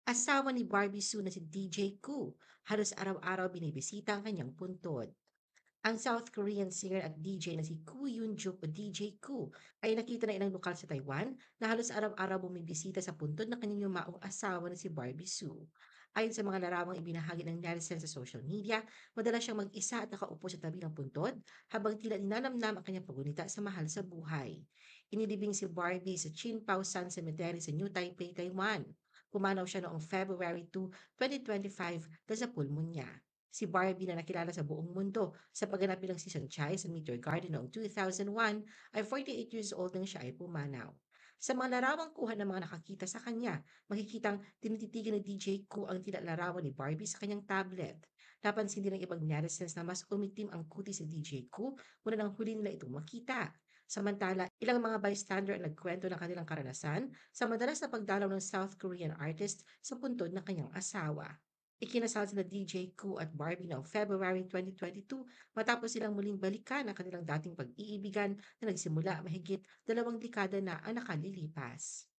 Asawa ni Barbie Sue na si DJ Koo, halos araw-araw binibisita ang kanyang puntod. Ang South Korean singer at DJ na si Koo Yoon-juk o DJ Koo ay nakita na ilang lokal sa Taiwan na halos araw-araw bumibisita sa puntod ng kanyang yumaong asawa na si Barbie Sue. Ayon sa mga larawang ibinahagi ng netizen sa social media, madalas siyang mag-isa at nakaupo sa tabi ng puntod habang tila ninanamnam ang kanyang pagunita sa mahal sa buhay. Inilibing si Barbie sa Chinpao Sun Cemetery sa New Taipei, Taiwan. Pumanaw siya noong February 2, 2025 dahil sa pulmonya. Si Barbie na nakilala sa buong mundo sa pagganap bilang si Sunshine sa Meteor Garden noong 2001 ay 48 years old nang siya ay pumanaw. Sa mga larawang kuha ng mga nakakita sa kanya, makikitang tinititigan ni DJ Koo ang tila larawan ni Barbie sa kanyang tablet. Napansin din ng ibang netizens na mas umitim ang kutis ni DJ Koo mula nang huli nila itong makita. Samantala, ilang mga bystander ang nagkwento ng kanilang karanasan sa madalas na pagdalaw ng South Korean artist sa puntod ng kanyang asawa. Ikinasal sina DJ Koo at Barbie noong February 2022 matapos silang muling balikan ang kanilang dating pag-iibigan na nagsimula mahigit 2 dekada na ang nakalilipas.